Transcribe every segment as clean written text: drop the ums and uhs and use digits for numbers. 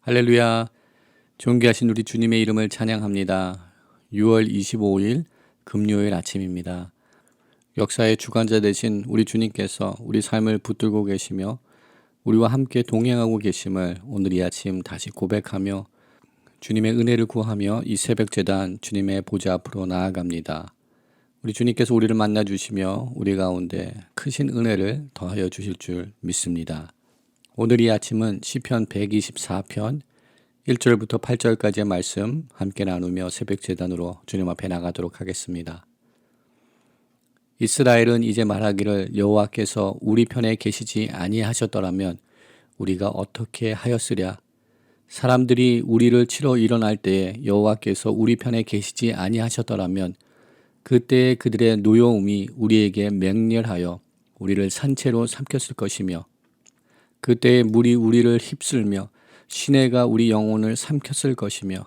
할렐루야. 존귀하신 우리 주님의 이름을 찬양합니다. 6월 25일 금요일 아침입니다. 역사의 주관자 되신 우리 주님께서 우리 삶을 붙들고 계시며 우리와 함께 동행하고 계심을 오늘 이 아침 다시 고백하며 주님의 은혜를 구하며 이 새벽 제단 주님의 보좌 앞으로 나아갑니다. 우리 주님께서 우리를 만나 주시며 우리 가운데 크신 은혜를 더하여 주실 줄 믿습니다. 오늘 이 아침은 시편 124편 1절부터 8절까지의 말씀 함께 나누며 새벽 제단으로 주님 앞에 나가도록 하겠습니다. 이스라엘은 이제 말하기를 여호와께서 우리 편에 계시지 아니하셨더라면 우리가 어떻게 하였으랴. 사람들이 우리를 치러 일어날 때에 여호와께서 우리 편에 계시지 아니하셨더라면 그때에 그들의 노여움이 우리에게 맹렬하여 우리를 산채로 삼켰을 것이며 그때에 물이 우리를 휩쓸며 시내가 우리 영혼을 삼켰을 것이며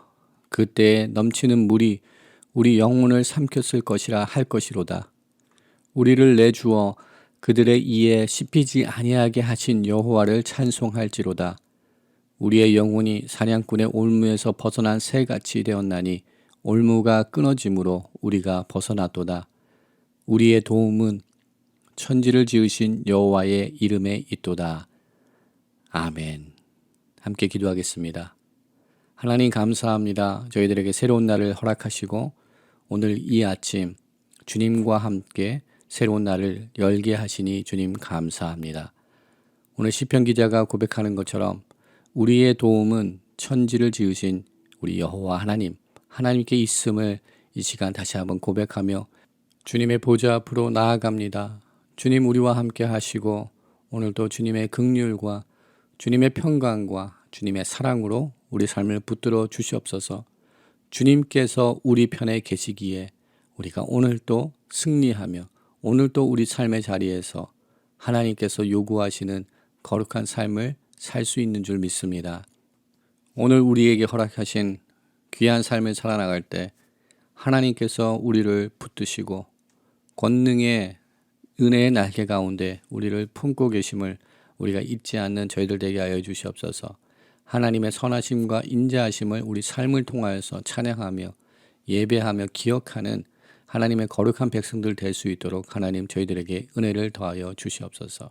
그때에 넘치는 물이 우리 영혼을 삼켰을 것이라 할 것이로다. 우리를 내주어 그들의 이에 씹히지 아니하게 하신 여호와를 찬송할지로다. 우리의 영혼이 사냥꾼의 올무에서 벗어난 새같이 되었나니 올무가 끊어짐으로 우리가 벗어났도다. 우리의 도움은 천지를 지으신 여호와의 이름에 있도다. 아멘. 함께 기도하겠습니다. 하나님 감사합니다. 저희들에게 새로운 날을 허락하시고 오늘 이 아침 주님과 함께 새로운 날을 열게 하시니 주님 감사합니다. 오늘 시편 기자가 고백하는 것처럼 우리의 도움은 천지를 지으신 우리 여호와 하나님께 있음을 이 시간 다시 한번 고백하며 주님의 보좌 앞으로 나아갑니다. 주님 우리와 함께 하시고 오늘도 주님의 긍휼과 주님의 평강과 주님의 사랑으로 우리 삶을 붙들어 주시옵소서. 주님께서 우리 편에 계시기에 우리가 오늘도 승리하며 오늘도 우리 삶의 자리에서 하나님께서 요구하시는 거룩한 삶을 살 수 있는 줄 믿습니다. 오늘 우리에게 허락하신 귀한 삶을 살아나갈 때 하나님께서 우리를 붙드시고 권능의 은혜의 날개 가운데 우리를 품고 계심을 우리가 잊지 않는 저희들 되게 하여 주시옵소서. 하나님의 선하심과 인자하심을 우리 삶을 통하여서 찬양하며 예배하며 기억하는 하나님의 거룩한 백성들 될 수 있도록 하나님 저희들에게 은혜를 더하여 주시옵소서.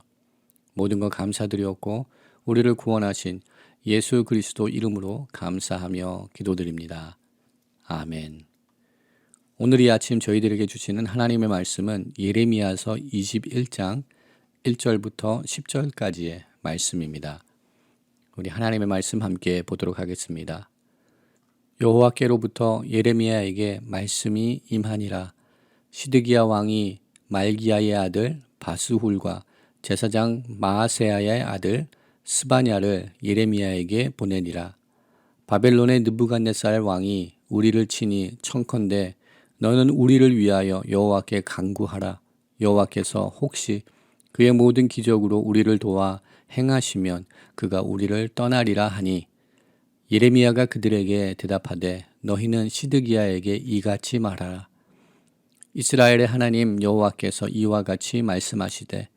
모든 것 감사드리옵고 우리를 구원하신 예수 그리스도 이름으로 감사하며 기도드립니다. 아멘. 오늘 이 아침 저희들에게 주시는 하나님의 말씀은 예레미야서 21장 1절부터 10절까지의 말씀입니다. 우리 하나님의 말씀 함께 보도록 하겠습니다. 여호와께로부터 예레미야에게 말씀이 임하니라. 시드기야 왕이 말기야의 아들 바스훌과 제사장 마아세야의 아들 스바냐를 예레미야에게 보내니라. 바벨론의 느부갓네살 왕이 우리를 치니 청컨대 너는 우리를 위하여 여호와께 간구하라. 여호와께서 혹시 그의 모든 기적으로 우리를 도와 행하시면 그가 우리를 떠나리라 하니 예레미야가 그들에게 대답하되 너희는 시드기야에게 이같이 말하라. 이스라엘의 하나님 여호와께서 이와 같이 말씀하시되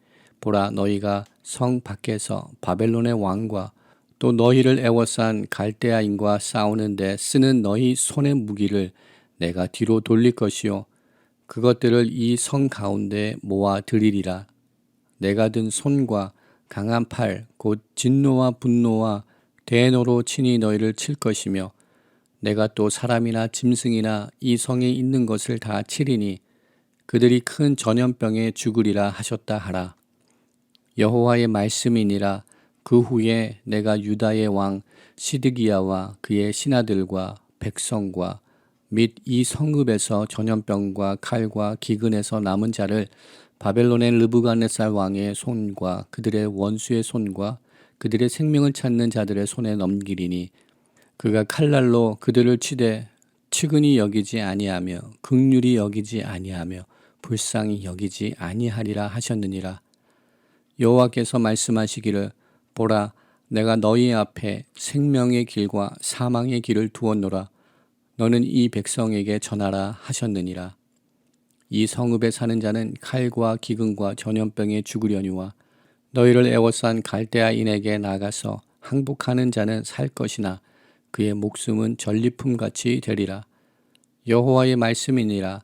보라 너희가 성 밖에서 바벨론의 왕과 또 너희를 애워싼 갈대아인과 싸우는데 쓰는 너희 손의 무기를 내가 뒤로 돌릴 것이요 그것들을 이 성 가운데 모아 드리리라. 내가 든 손과 강한 팔 곧 진노와 분노와 대노로 친히 너희를 칠 것이며 내가 또 사람이나 짐승이나 이 성에 있는 것을 다 치리니 그들이 큰 전염병에 죽으리라 하셨다 하라. 여호와의 말씀이니라. 그 후에 내가 유다의 왕 시드기야와 그의 신하들과 백성과 및 이 성읍에서 전염병과 칼과 기근에서 남은 자를 바벨론의 느부갓네살 왕의 손과 그들의 원수의 손과 그들의 생명을 찾는 자들의 손에 넘기리니 그가 칼날로 그들을 치되 측은히 여기지 아니하며 긍휼히 여기지 아니하며 불쌍히 여기지 아니하리라 하셨느니라. 여호와께서 말씀하시기를 보라 내가 너희 앞에 생명의 길과 사망의 길을 두었노라. 너는 이 백성에게 전하라 하셨느니라. 이 성읍에 사는 자는 칼과 기근과 전염병에 죽으려니와 너희를 애워싼 갈대아인에게 나가서 항복하는 자는 살 것이나 그의 목숨은 전리품같이 되리라. 여호와의 말씀이니라.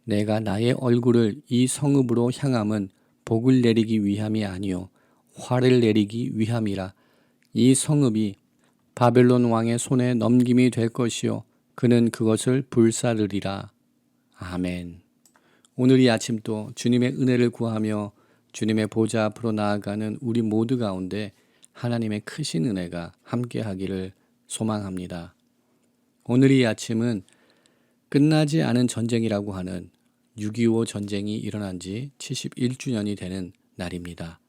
내가 나의 얼굴을 이 성읍으로 향함은 복을 내리기 위함이 아니요 화를 내리기 위함이라. 이 성읍이 바벨론 왕의 손에 넘김이 될 것이요 그는 그것을 불사르리라. 아멘. 오늘 이 아침도 주님의 은혜를 구하며 주님의 보좌 앞으로 나아가는 우리 모두 가운데 하나님의 크신 은혜가 함께하기를 소망합니다. 오늘 이 아침은 끝나지 않은 전쟁이라고 하는 6.25 전쟁이 일어난 지 71주년이 되는 날입니다.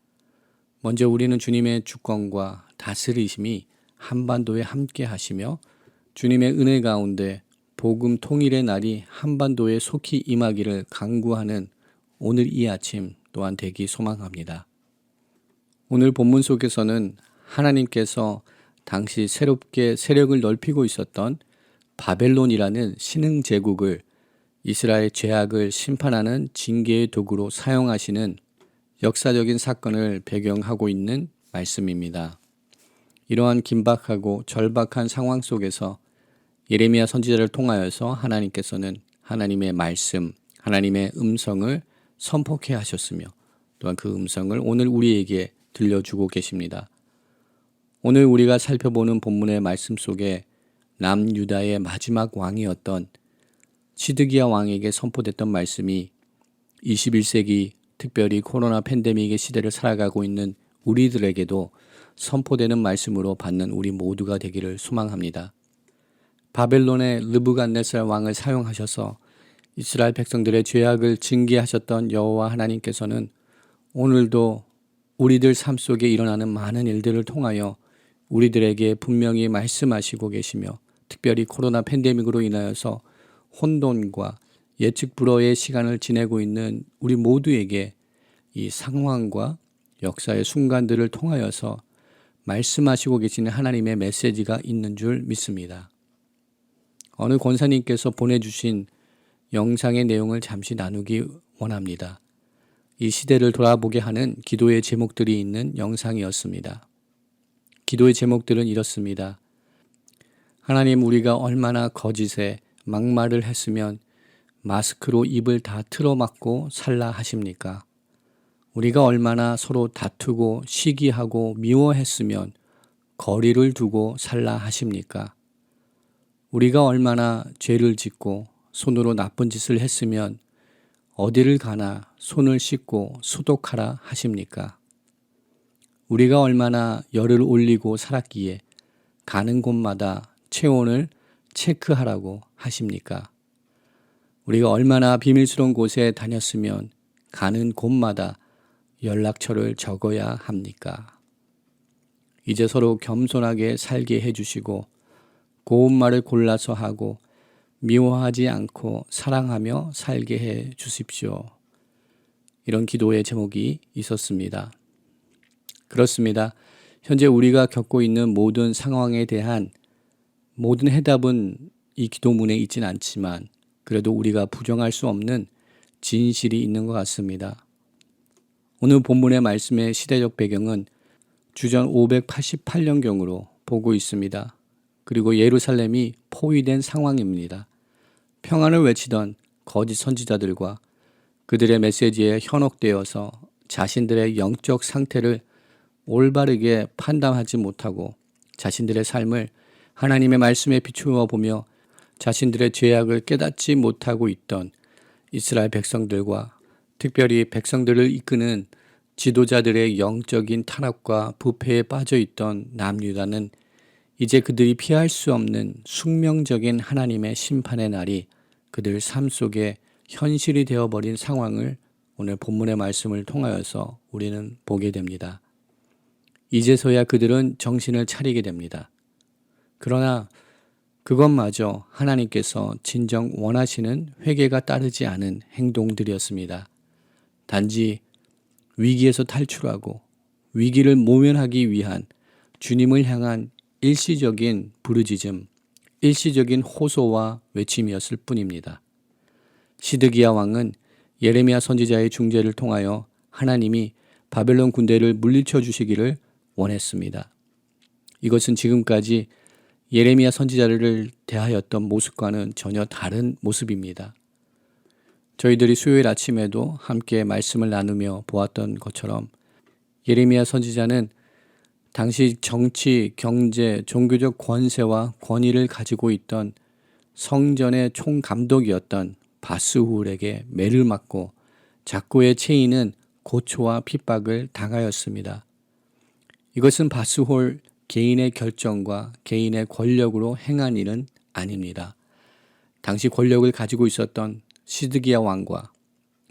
먼저 우리는 주님의 주권과 다스리심이 한반도에 함께 하시며 주님의 은혜 가운데 복음 통일의 날이 한반도에 속히 임하기를 간구하는 오늘 이 아침 또한 되기 소망합니다. 오늘 본문 속에서는 하나님께서 당시 새롭게 세력을 넓히고 있었던 바벨론이라는 신흥 제국을 이스라엘 죄악을 심판하는 징계의 도구로 사용하시는 역사적인 사건을 배경하고 있는 말씀입니다. 이러한 긴박하고 절박한 상황 속에서 예레미야 선지자를 통하여서 하나님께서는 하나님의 말씀, 하나님의 음성을 선포케 하셨으며 또한 그 음성을 오늘 우리에게 들려주고 계십니다. 오늘 우리가 살펴보는 본문의 말씀 속에 남유다의 마지막 왕이었던 시드기야 왕에게 선포됐던 말씀이 21세기 특별히 코로나 팬데믹의 시대를 살아가고 있는 우리들에게도 선포되는 말씀으로 받는 우리 모두가 되기를 소망합니다. 바벨론의 르부갓네살 왕을 사용하셔서 이스라엘 백성들의 죄악을 징계하셨던 여호와 하나님께서는 오늘도 우리들 삶 속에 일어나는 많은 일들을 통하여 우리들에게 분명히 말씀하시고 계시며 특별히 코로나 팬데믹으로 인하여서 혼돈과 예측 불허의 시간을 지내고 있는 우리 모두에게 이 상황과 역사의 순간들을 통하여서 말씀하시고 계시는 하나님의 메시지가 있는 줄 믿습니다. 어느 권사님께서 보내주신 영상의 내용을 잠시 나누기 원합니다. 이 시대를 돌아보게 하는 기도의 제목들이 있는 영상이었습니다. 기도의 제목들은 이렇습니다. 하나님, 우리가 얼마나 거짓에 막말을 했으면 마스크로 입을 다 틀어막고 살라 하십니까? 우리가 얼마나 서로 다투고 시기하고 미워했으면 거리를 두고 살라 하십니까? 우리가 얼마나 죄를 짓고 손으로 나쁜 짓을 했으면 어디를 가나 손을 씻고 소독하라 하십니까? 우리가 얼마나 열을 올리고 살았기에 가는 곳마다 체온을 체크하라고 하십니까? 우리가 얼마나 비밀스러운 곳에 다녔으면 가는 곳마다 연락처를 적어야 합니까? 이제 서로 겸손하게 살게 해주시고 고운 말을 골라서 하고 미워하지 않고 사랑하며 살게 해 주십시오. 이런 기도의 제목이 있었습니다. 그렇습니다. 현재 우리가 겪고 있는 모든 상황에 대한 모든 해답은 이 기도문에 있진 않지만 그래도 우리가 부정할 수 없는 진실이 있는 것 같습니다. 오늘 본문의 말씀의 시대적 배경은 주전 588년경으로 보고 있습니다. 그리고 예루살렘이 포위된 상황입니다. 평안을 외치던 거짓 선지자들과 그들의 메시지에 현혹되어서 자신들의 영적 상태를 올바르게 판단하지 못하고 자신들의 삶을 하나님의 말씀에 비추어 보며 자신들의 죄악을 깨닫지 못하고 있던 이스라엘 백성들과 특별히 백성들을 이끄는 지도자들의 영적인 타락과 부패에 빠져 있던 남유다는 이제 그들이 피할 수 없는 숙명적인 하나님의 심판의 날이 그들 삶 속에 현실이 되어버린 상황을 오늘 본문의 말씀을 통하여서 우리는 보게 됩니다. 이제서야 그들은 정신을 차리게 됩니다. 그러나 그것마저 하나님께서 진정 원하시는 회개가 따르지 않은 행동들이었습니다. 단지 위기에서 탈출하고 위기를 모면하기 위한 주님을 향한 일시적인 부르짖음, 일시적인 호소와 외침이었을 뿐입니다. 시드기야 왕은 예레미야 선지자의 중재를 통하여 하나님이 바벨론 군대를 물리쳐 주시기를 원했습니다. 이것은 지금까지 예레미야 선지자를 대하였던 모습과는 전혀 다른 모습입니다. 저희들이 수요일 아침에도 함께 말씀을 나누며 보았던 것처럼 예레미야 선지자는 당시 정치, 경제, 종교적 권세와 권위를 가지고 있던 성전의 총감독이었던 바스훌에게 매를 맞고 작고의 체인은 고초와 핍박을 당하였습니다. 이것은 바스훌 개인의 결정과 개인의 권력으로 행한 일은 아닙니다. 당시 권력을 가지고 있었던 시드기야 왕과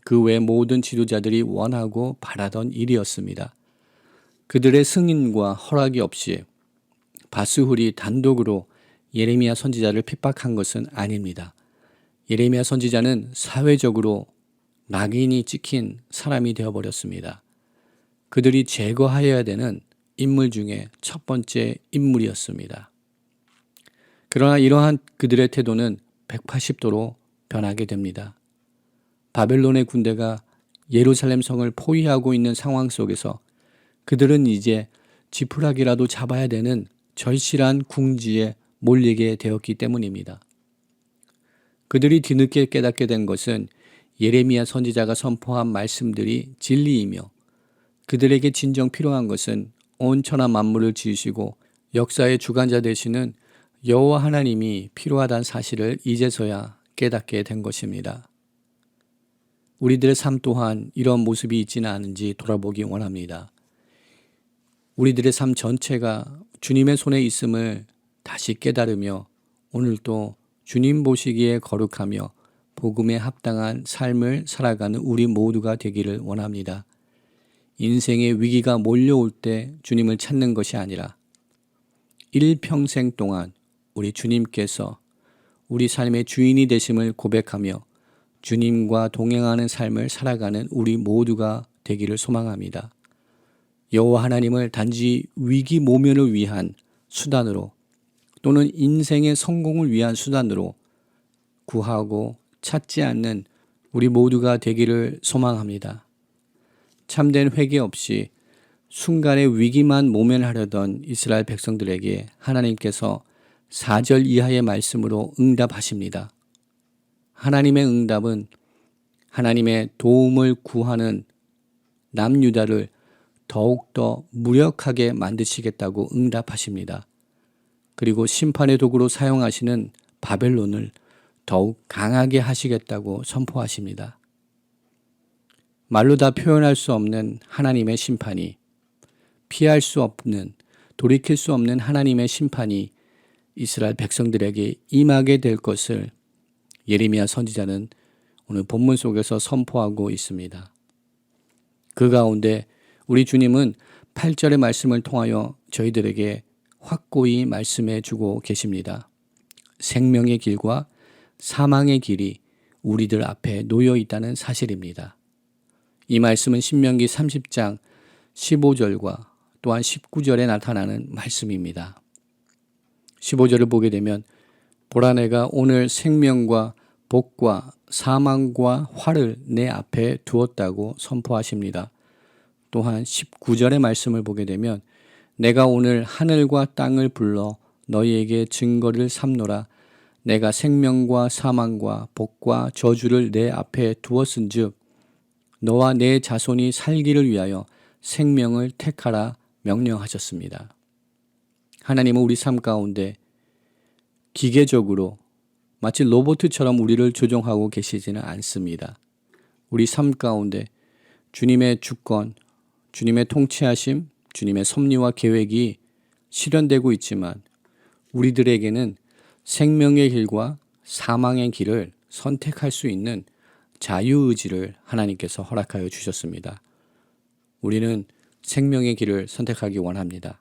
그 외 모든 지도자들이 원하고 바라던 일이었습니다. 그들의 승인과 허락이 없이 바스훌이 단독으로 예레미야 선지자를 핍박한 것은 아닙니다. 예레미야 선지자는 사회적으로 낙인이 찍힌 사람이 되어버렸습니다. 그들이 제거하여야 되는 인물 중에 첫 번째 인물이었습니다. 그러나 이러한 그들의 태도는 180도로 변하게 됩니다. 바벨론의 군대가 예루살렘 성을 포위하고 있는 상황 속에서 그들은 이제 지푸라기라도 잡아야 되는 절실한 궁지에 몰리게 되었기 때문입니다. 그들이 뒤늦게 깨닫게 된 것은 예레미야 선지자가 선포한 말씀들이 진리이며 그들에게 진정 필요한 것은 온 천하 만물을 지으시고 역사의 주관자 되시는 여호와 하나님이 필요하다는 사실을 이제서야 깨닫게 된 것입니다. 우리들의 삶 또한 이런 모습이 있지는 않은지 돌아보기 원합니다. 우리들의 삶 전체가 주님의 손에 있음을 다시 깨달으며 오늘도 주님 보시기에 거룩하며 복음에 합당한 삶을 살아가는 우리 모두가 되기를 원합니다. 인생의 위기가 몰려올 때 주님을 찾는 것이 아니라 일평생 동안 우리 주님께서 우리 삶의 주인이 되심을 고백하며 주님과 동행하는 삶을 살아가는 우리 모두가 되기를 소망합니다. 여호와 하나님을 단지 위기 모면을 위한 수단으로 또는 인생의 성공을 위한 수단으로 구하고 찾지 않는 우리 모두가 되기를 소망합니다. 참된 회개 없이 순간의 위기만 모면하려던 이스라엘 백성들에게 하나님께서 4절 이하의 말씀으로 응답하십니다. 하나님의 응답은 하나님의 도움을 구하는 남유다를 더욱더 무력하게 만드시겠다고 응답하십니다. 그리고 심판의 도구로 사용하시는 바벨론을 더욱 강하게 하시겠다고 선포하십니다. 말로 다 표현할 수 없는 하나님의 심판이, 피할 수 없는, 돌이킬 수 없는 하나님의 심판이 이스라엘 백성들에게 임하게 될 것을 예레미야 선지자는 오늘 본문 속에서 선포하고 있습니다. 그 가운데 우리 주님은 8절의 말씀을 통하여 저희들에게 확고히 말씀해 주고 계십니다. 생명의 길과 사망의 길이 우리들 앞에 놓여 있다는 사실입니다. 이 말씀은 신명기 30장 15절과 또한 19절에 나타나는 말씀입니다. 15절을 보게 되면 보라 내가 오늘 생명과 복과 사망과 화를 내 앞에 두었다고 선포하십니다. 또한 19절의 말씀을 보게 되면 내가 오늘 하늘과 땅을 불러 너희에게 증거를 삼노라. 내가 생명과 사망과 복과 저주를 내 앞에 두었은즉 너와 내 자손이 살기를 위하여 생명을 택하라 명령하셨습니다. 하나님은 우리 삶 가운데 기계적으로 마치 로봇처럼 우리를 조종하고 계시지는 않습니다. 우리 삶 가운데 주님의 주권, 주님의 통치하심, 주님의 섭리와 계획이 실현되고 있지만 우리들에게는 생명의 길과 사망의 길을 선택할 수 있는 자유의지를 하나님께서 허락하여 주셨습니다. 우리는 생명의 길을 선택하기 원합니다.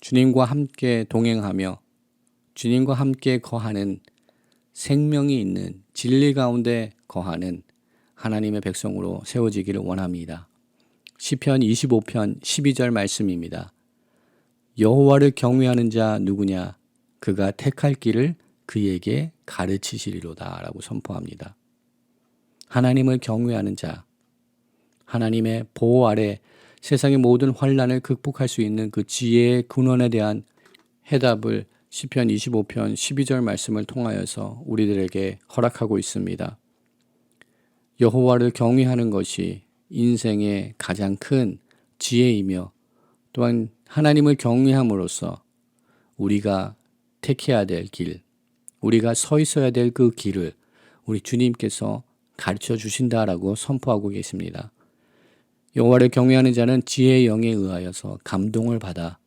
주님과 함께 동행하며 주님과 함께 거하는 생명이 있는 진리 가운데 거하는 하나님의 백성으로 세워지기를 원합니다. 시편 25편 12절 말씀입니다. 여호와를 경외하는 자 누구냐? 그가 택할 길을 그에게 가르치시리로다 라고 선포합니다. 하나님을 경외하는 자, 하나님의 보호 아래 세상의 모든 환난을 극복할 수 있는 그 지혜의 근원에 대한 해답을 시편 25편 12절 말씀을 통하여서 우리들에게 허락하고 있습니다. 여호와를 경외하는 것이 인생의 가장 큰 지혜이며 또한 하나님을 경외함으로써 우리가 택해야 될 길, 우리가 서 있어야 될 그 길을 우리 주님께서 가르쳐 주신다라고 선포하고 계십니다. 여호와를 경외하는 자는 지혜의 영에 의하여서 감동을 받아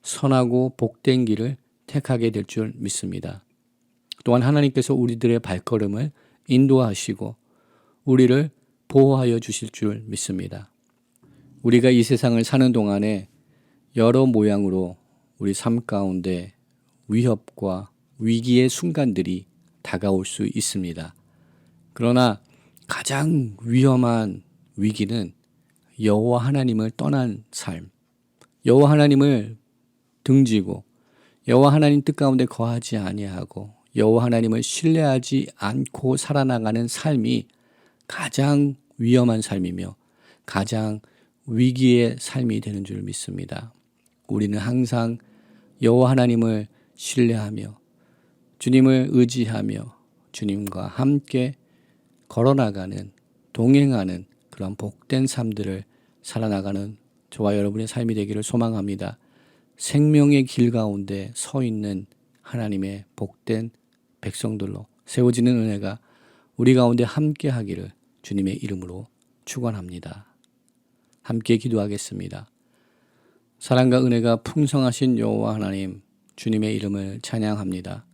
선하고 복된 길을 택하게 될 줄 믿습니다. 또한 하나님께서 우리들의 발걸음을 인도하시고 우리를 보호하여 주실 줄 믿습니다. 우리가 이 세상을 사는 동안에 여러 모양으로 우리 삶 가운데 위협과 위기의 순간들이 다가올 수 있습니다. 그러나 가장 위험한 위기는 여호와 하나님을 떠난 삶, 여호와 하나님을 등지고 여호와 하나님 뜻 가운데 거하지 아니하고 여호와 하나님을 신뢰하지 않고 살아나가는 삶이 가장 위험한 삶이며 가장 위기의 삶이 되는 줄 믿습니다. 우리는 항상 여호와 하나님을 신뢰하며 주님을 의지하며 주님과 함께 걸어나가는 동행하는 그런 복된 삶들을 살아나가는 저와 여러분의 삶이 되기를 소망합니다. 생명의 길 가운데 서 있는 하나님의 복된 백성들로 세워지는 은혜가 우리 가운데 함께 하기를 주님의 이름으로 축원합니다. 함께 기도하겠습니다. 사랑과 은혜가 풍성하신 여호와 하나님, 주님의 이름을 찬양합니다.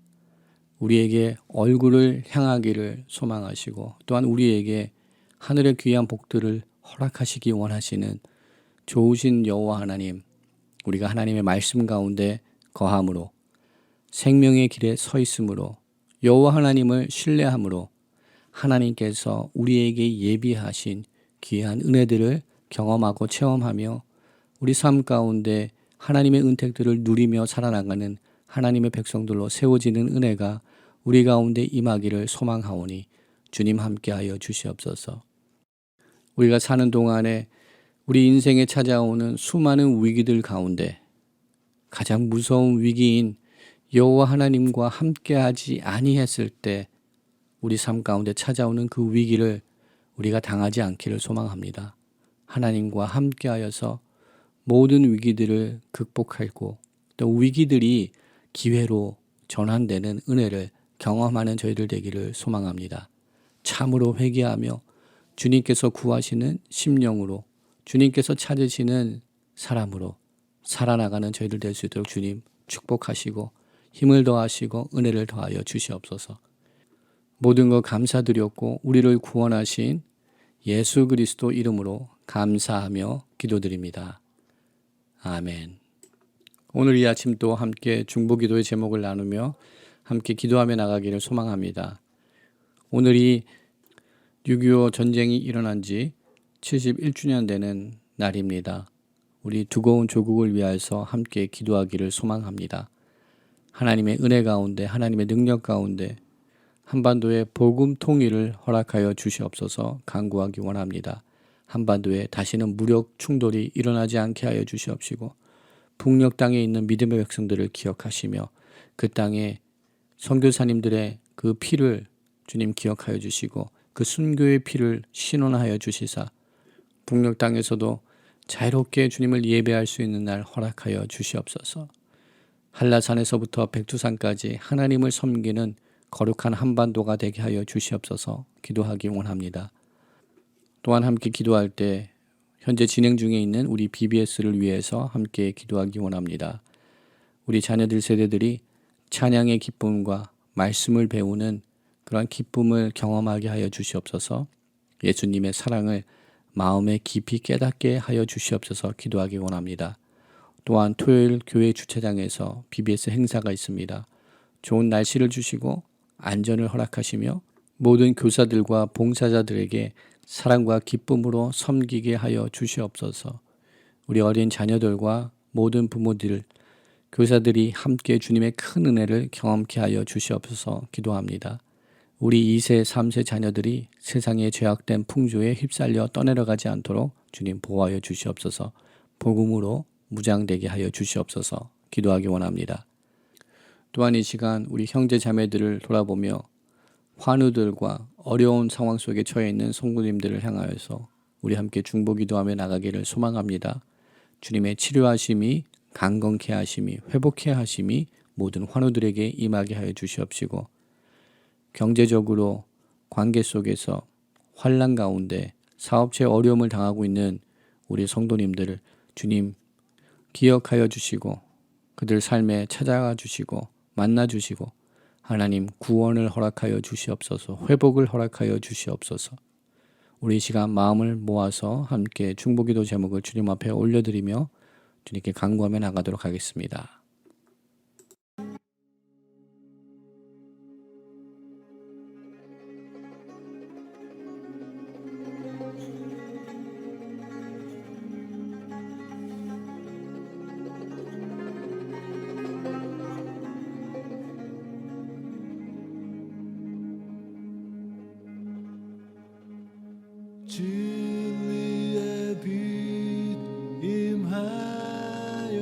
우리에게 얼굴을 향하기를 소망하시고 또한 우리에게 하늘의 귀한 복들을 허락하시기 원하시는 좋으신 여호와 하나님, 우리가 하나님의 말씀 가운데 거함으로 생명의 길에 서 있으므로 여호와 하나님을 신뢰함으로 하나님께서 우리에게 예비하신 귀한 은혜들을 경험하고 체험하며 우리 삶 가운데 하나님의 은택들을 누리며 살아나가는 하나님의 백성들로 세워지는 은혜가 우리 가운데 임하기를 소망하오니 주님 함께하여 주시옵소서. 우리가 사는 동안에 우리 인생에 찾아오는 수많은 위기들 가운데 가장 무서운 위기인 여호와 하나님과 함께하지 아니했을 때 우리 삶 가운데 찾아오는 그 위기를 우리가 당하지 않기를 소망합니다. 하나님과 함께하여서 모든 위기들을 극복하고 또 위기들이 기회로 전환되는 은혜를 경험하는 저희들 되기를 소망합니다. 참으로 회개하며 주님께서 구하시는 심령으로 주님께서 찾으시는 사람으로 살아나가는 저희들 될 수 있도록 주님 축복하시고 힘을 더하시고 은혜를 더하여 주시옵소서. 모든 것 감사드렸고 우리를 구원하신 예수 그리스도 이름으로 감사하며 기도드립니다. 아멘. 오늘 이 아침 또 함께 중보기도의 제목을 나누며 함께 기도하며 나가기를 소망합니다. 오늘이 6.25 전쟁이 일어난 지 71주년 되는 날입니다. 우리 두고온 조국을 위하여서 함께 기도하기를 소망합니다. 하나님의 은혜 가운데 하나님의 능력 가운데 한반도의 복음 통일을 허락하여 주시옵소서 간구하기 원합니다. 한반도에 다시는 무력 충돌이 일어나지 않게 하여 주시옵시고 북녘 땅에 있는 믿음의 백성들을 기억하시며 그 땅에 선교사님들의 그 피를 주님 기억하여 주시고 그 순교의 피를 신원하여 주시사 북녘 땅에서도 자유롭게 주님을 예배할 수 있는 날 허락하여 주시옵소서. 한라산에서부터 백두산까지 하나님을 섬기는 거룩한 한반도가 되게 하여 주시옵소서 기도하기 원합니다. 또한 함께 기도할 때 현재 진행 중에 있는 우리 BBS를 위해서 함께 기도하기 원합니다. 우리 자녀들 세대들이 찬양의 기쁨과 말씀을 배우는 그러한 기쁨을 경험하게 하여 주시옵소서. 예수님의 사랑을 마음에 깊이 깨닫게 하여 주시옵소서 기도하기 원합니다. 또한 토요일 교회 주차장에서 BBS 행사가 있습니다. 좋은 날씨를 주시고 안전을 허락하시며 모든 교사들과 봉사자들에게 사랑과 기쁨으로 섬기게 하여 주시옵소서. 우리 어린 자녀들과 모든 부모들, 교사들이 함께 주님의 큰 은혜를 경험케 하여 주시옵소서 기도합니다. 우리 2세, 3세 자녀들이 세상의 죄악된 풍조에 휩쓸려 떠내려가지 않도록 주님 보호하여 주시옵소서. 복음으로 무장되게 하여 주시옵소서 기도하기 원합니다. 또한 이 시간 우리 형제 자매들을 돌아보며 환우들과 어려운 상황 속에 처해 있는 성도님들을 향하여서 우리 함께 중보 기도하며 나가기를 소망합니다. 주님의 치료하심이, 강건케 하심이, 회복케 하심이 모든 환우들에게 임하게 하여 주시옵시고, 경제적으로 관계 속에서 환난 가운데 사업체 어려움을 당하고 있는 우리 성도님들을 주님 기억하여 주시고 그들 삶에 찾아가 주시고 만나 주시고 하나님 구원을 허락하여 주시옵소서, 회복을 허락하여 주시옵소서. 우리 이 시간 마음을 모아서 함께 중보기도 제목을 주님 앞에 올려드리며 주님께 간구하며 나가도록 하겠습니다. 진리의 빛 임하여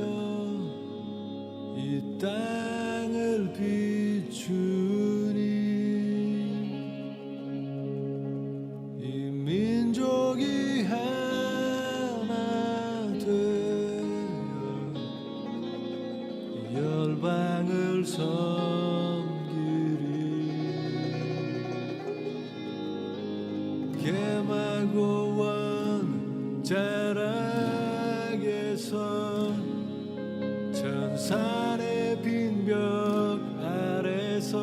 이 땅을 비추니 이 민족이 하나 되어 열방을 개마고원 자락에서 천산의 빈벽 아래서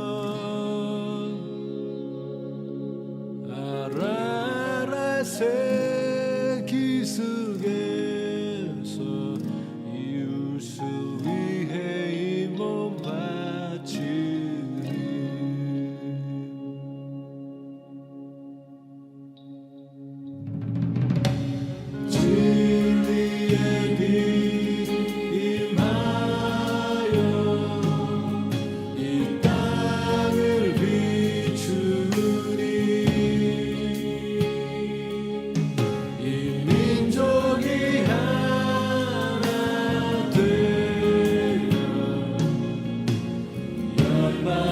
아라라새 기슭에서 이웃을 위해 이 몸 바치리. 진리의 빛 임하여 이 땅을 비추니 이 민족이 하나 되어 열방